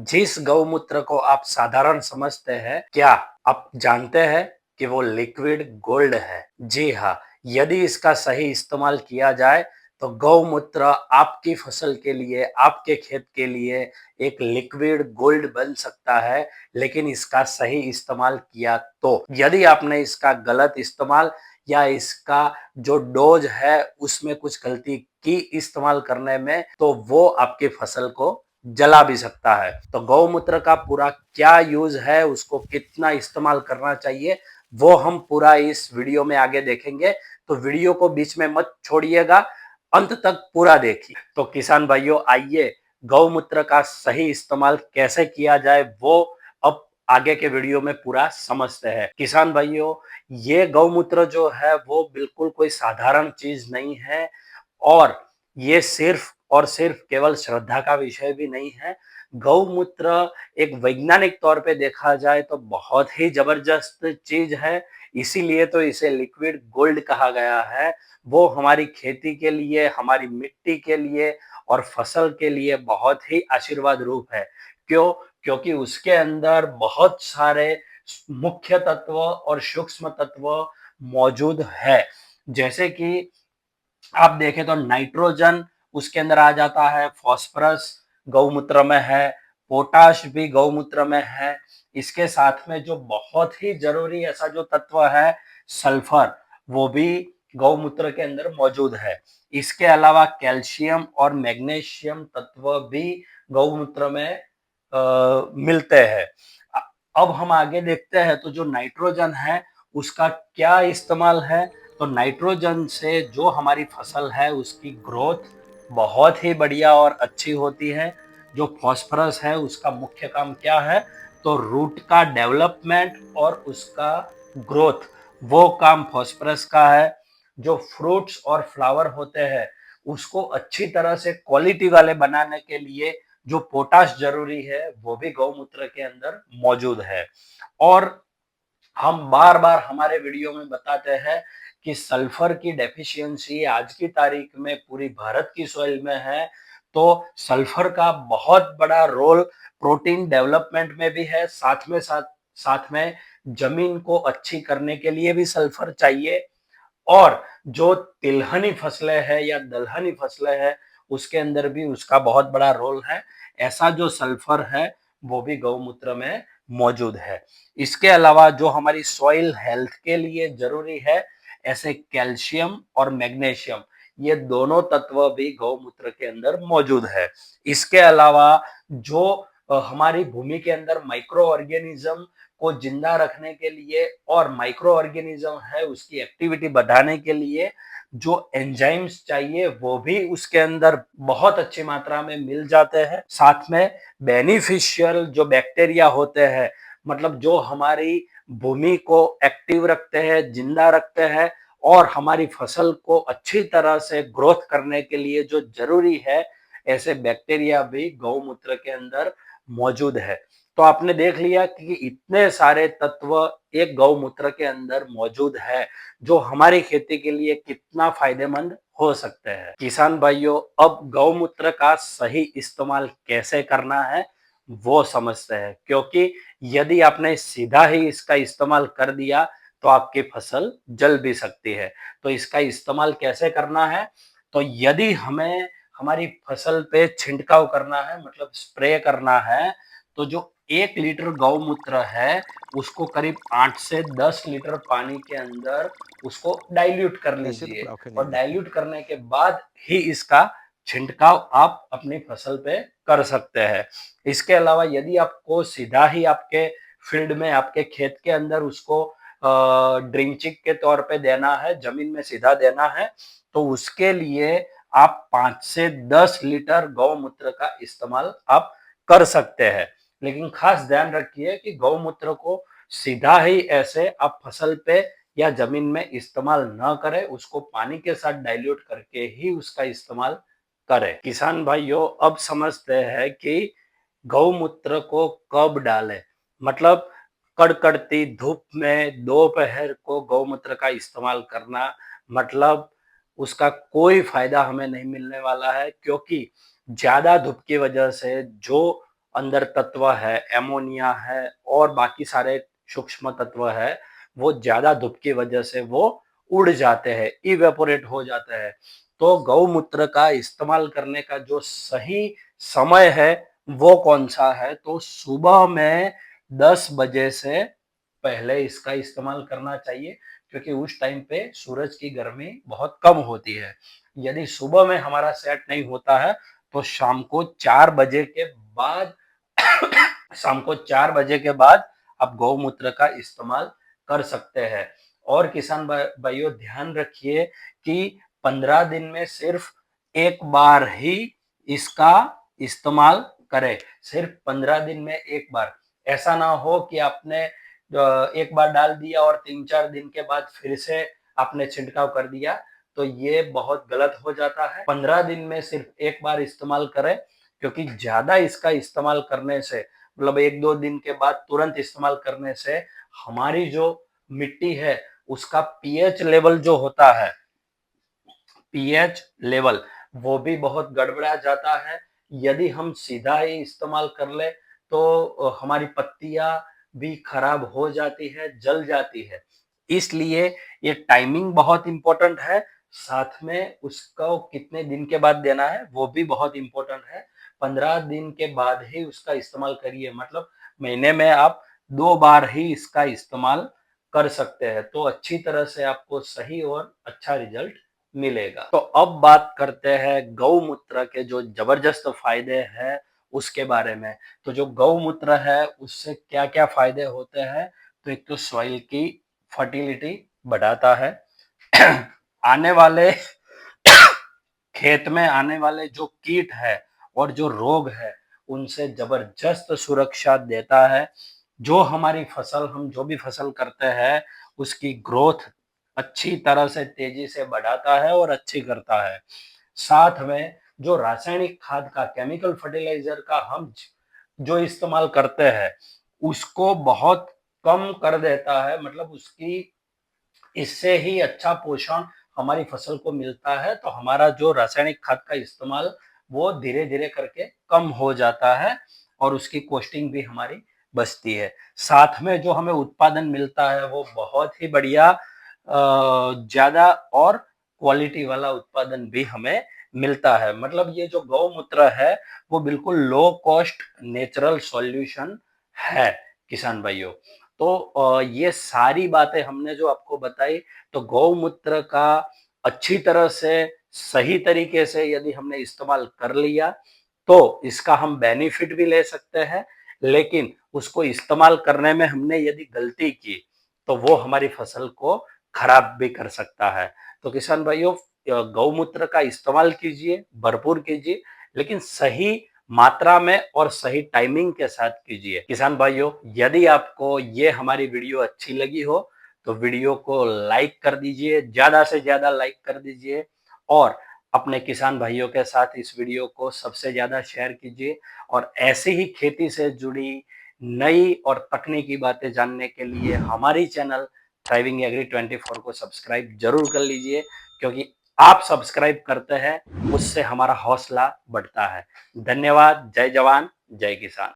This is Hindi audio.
जिस गौमूत्र को आप साधारण समझते हैं, क्या आप जानते हैं कि वो लिक्विड गोल्ड है? जी हाँ, यदि इसका सही इस्तेमाल किया जाए तो गौमूत्र आपकी फसल के लिए, आपके खेत के लिए एक लिक्विड गोल्ड बन सकता है, लेकिन इसका सही इस्तेमाल किया तो। यदि आपने इसका गलत इस्तेमाल या इसका जो डोज है उसमें कुछ गलती की इस्तेमाल करने में, तो वो आपकी फसल को जला भी सकता है। तो गौमूत्र का पूरा क्या यूज है, उसको कितना इस्तेमाल करना चाहिए, वो हम पूरा इस वीडियो में आगे देखेंगे। तो वीडियो को बीच में मत छोड़िएगा, अंत तक पूरा देखिए। तो किसान भाइयों, आइए गौमूत्र का सही इस्तेमाल कैसे किया जाए वो अब आगे के वीडियो में पूरा समझते हैं। किसान भाइयों, ये गौमूत्र जो है वो बिल्कुल कोई साधारण चीज नहीं है, और ये सिर्फ और सिर्फ केवल श्रद्धा का विषय भी नहीं है। गौमूत्र एक वैज्ञानिक तौर पे देखा जाए तो बहुत ही जबरदस्त चीज है, इसीलिए तो इसे लिक्विड गोल्ड कहा गया है। वो हमारी खेती के लिए, हमारी मिट्टी के लिए और फसल के लिए बहुत ही आशीर्वाद रूप है। क्यों? क्योंकि उसके अंदर बहुत सारे मुख्य तत्व और सूक्ष्म तत्व मौजूद है। जैसे कि आप देखें तो नाइट्रोजन उसके अंदर आ जाता है, फास्फोरस गौमूत्र में है, पोटाश भी गौमूत्र में है। इसके साथ में जो बहुत ही जरूरी ऐसा जो तत्व है सल्फर, वो भी गौमूत्र के अंदर मौजूद है। इसके अलावा कैल्शियम और मैग्नीशियम तत्व भी गौमूत्र में मिलते हैं। अब हम आगे देखते हैं तो जो नाइट्रोजन है उसका क्या इस्तेमाल है। तो नाइट्रोजन से जो हमारी फसल है उसकी ग्रोथ बहुत ही बढ़िया और अच्छी होती है। जो फास्फोरस है उसका मुख्य काम क्या है, तो रूट का डेवलपमेंट और उसका ग्रोथ, वो काम फास्फोरस का है। जो फ्रूट्स और फ्लावर होते हैं उसको अच्छी तरह से क्वालिटी वाले बनाने के लिए जो पोटाश जरूरी है वो भी गौमूत्र के अंदर मौजूद है। और हम बार बार हमारे वीडियो में बताते हैं कि सल्फर की डेफिशिएंसी आज की तारीख में पूरी भारत की सॉइल में है। तो सल्फर का बहुत बड़ा रोल प्रोटीन डेवलपमेंट में भी है, साथ में जमीन को अच्छी करने के लिए भी सल्फर चाहिए। और जो तिलहनी फसलें हैं या दलहनी फसलें हैं उसके अंदर भी उसका बहुत बड़ा रोल है। ऐसा जो सल्फर है वो भी गौमूत्र में मौजूद है। इसके अलावा जो हमारी सॉइल हेल्थ के लिए जरूरी है, ऐसे कैल्शियम और मैग्नीशियम, ये दोनों तत्व भी गौमूत्र के अंदर मौजूद है। इसके अलावा जो हमारी भूमि के अंदर माइक्रो ऑर्गेनिज्म को जिंदा रखने के लिए और माइक्रो ऑर्गेनिज्म है उसकी एक्टिविटी बढ़ाने के लिए जो एंजाइम्स चाहिए वो भी उसके अंदर बहुत अच्छी मात्रा में मिल जाते हैं। साथ में बेनिफिशियल जो बैक्टीरिया होते हैं, मतलब जो हमारी भूमि को एक्टिव रखते हैं, जिंदा रखते हैं और हमारी फसल को अच्छी तरह से ग्रोथ करने के लिए जो जरूरी है, ऐसे बैक्टीरिया भी गौमूत्र के अंदर मौजूद है। तो आपने देख लिया कि इतने सारे तत्व एक गौमूत्र के अंदर मौजूद है जो हमारी खेती के लिए कितना फायदेमंद हो सकते हैं। किसान भाइयों, अब गौमूत्र का सही इस्तेमाल कैसे करना है वो समझते हैं, क्योंकि यदि आपने सीधा ही इसका इस्तेमाल कर दिया तो आपकी फसल जल भी सकती है। तो इसका इस्तेमाल कैसे करना है, तो यदि हमें हमारी फसल पे छिड़काव करना है, मतलब स्प्रे करना है, तो जो 1 लीटर गौमूत्र है उसको करीब 8 से 10 लीटर पानी के अंदर उसको डाइल्यूट कर लीजिए, और डाइल्यूट करने के बाद ही इसका छिड़काव आप अपनी फसल पे कर सकते हैं। इसके अलावा यदि आपको सीधा ही आपके फील्ड में, आपके खेत के अंदर उसको ड्रिंचिंग के तौर पे देना है, जमीन में सीधा देना है, तो उसके लिए आप 5 से 10 लीटर गौमूत्र का इस्तेमाल आप कर सकते हैं। लेकिन खास ध्यान रखिए कि गौमूत्र को सीधा ही ऐसे आप फसल पे या जमीन में इस्तेमाल न करें, उसको पानी के साथ डाइल्यूट करके ही उसका इस्तेमाल करें। किसान भाइयों, अब समझते हैं कि गौमूत्र को कब डालें, मतलब कड़कड़ती धूप में दोपहर को गौमूत्र का इस्तेमाल करना, मतलब उसका कोई फायदा हमें नहीं मिलने वाला है, क्योंकि ज्यादा धूप की वजह से जो अंदर तत्व है, एमोनिया है और बाकी सारे सूक्ष्म तत्व है, वो ज्यादा धूप की वजह से वो उड़ जाते हैं, इवेपोरेट हो जाते हैं। तो गौमूत्र का इस्तेमाल करने का जो सही समय है वो कौन सा है? तो सुबह में 10 बजे से पहले इसका इस्तेमाल करना चाहिए, क्योंकि उस टाइम पे सूरज की गर्मी बहुत कम होती है। यदि सुबह में हमारा सेट नहीं होता है तो शाम को 4 बजे के बाद आप गौमूत्र का इस्तेमाल कर सकते हैं। और किसान भाइयों ध्यान रखिए कि 15 दिन में सिर्फ एक बार ही इसका इस्तेमाल करें, सिर्फ 15 दिन में एक बार। ऐसा ना हो कि आपने एक बार डाल दिया और 3-4 दिन के बाद फिर से आपने छिड़काव कर दिया, तो ये बहुत गलत हो जाता है। 15 दिन में सिर्फ एक बार इस्तेमाल करें, क्योंकि ज्यादा इसका इस्तेमाल करने से, मतलब 1-2 दिन के बाद तुरंत इस्तेमाल करने से हमारी जो मिट्टी है उसका पीएच लेवल जो होता है, पीएच लेवल वो भी बहुत गड़बड़ा जाता है। यदि हम सीधा ही इस्तेमाल कर ले तो हमारी पत्तियां भी खराब हो जाती है, जल जाती है। इसलिए ये टाइमिंग बहुत इंपॉर्टेंट है, साथ में उसको कितने दिन के बाद देना है वो भी बहुत इंपॉर्टेंट है। 15 दिन के बाद ही उसका इस्तेमाल करिए, मतलब महीने में आप 2 बार ही इसका इस्तेमाल कर सकते हैं, तो अच्छी तरह से आपको सही और अच्छा रिजल्ट मिलेगा। तो अब बात करते हैं गौमूत्र के जो जबरदस्त फायदे हैं उसके बारे में। तो जो गौमूत्र है उससे क्या क्या फायदे होते हैं? तो एक तो सॉइल की फर्टिलिटी बढ़ाता है। आने वाले खेत में आने वाले जो कीट है और जो रोग है उनसे जबरदस्त सुरक्षा देता है। जो हमारी फसल, हम जो भी फसल करते हैं उसकी ग्रोथ अच्छी तरह से तेजी से बढ़ाता है और अच्छी करता है। साथ में जो रासायनिक खाद का, केमिकल फर्टिलाइजर का हम जो इस्तेमाल करते हैं उसको बहुत कम कर देता है, मतलब उसकी इससे ही अच्छा पोषण हमारी फसल को मिलता है। तो हमारा जो रासायनिक खाद का इस्तेमाल वो धीरे धीरे करके कम हो जाता है और उसकी कॉस्टिंग भी हमारी बचती है। साथ में जो हमें उत्पादन मिलता है वो बहुत ही बढ़िया, ज्यादा और क्वालिटी वाला उत्पादन भी हमें मिलता है। मतलब ये जो गौमूत्र है वो बिल्कुल लो कॉस्ट नेचुरल सॉल्यूशन है किसान भाइयों। तो ये सारी बातें हमने जो आपको बताई, तो गौमूत्र का अच्छी तरह से सही तरीके से यदि हमने इस्तेमाल कर लिया तो इसका हम बेनिफिट भी ले सकते हैं, लेकिन उसको इस्तेमाल करने में हमने यदि गलती की तो वो हमारी फसल को खराब भी कर सकता है। तो किसान भाइयों, गौमूत्र का इस्तेमाल कीजिए, भरपूर कीजिए, लेकिन सही मात्रा में और सही टाइमिंग के साथ कीजिए। किसान भाइयों, यदि आपको ये हमारी वीडियो अच्छी लगी हो तो वीडियो को लाइक कर दीजिए, ज्यादा से ज्यादा लाइक कर दीजिए और अपने किसान भाइयों के साथ इस वीडियो को सबसे ज्यादा शेयर कीजिए। और ऐसे ही खेती से जुड़ी नई और तकनीकी बातें जानने के लिए हमारी चैनल थ्राइविंग एग्री 24 को सब्सक्राइब जरूर कर लीजिए, क्योंकि आप सब्सक्राइब करते हैं उससे हमारा हौसला बढ़ता है। धन्यवाद। जय जवान, जय किसान।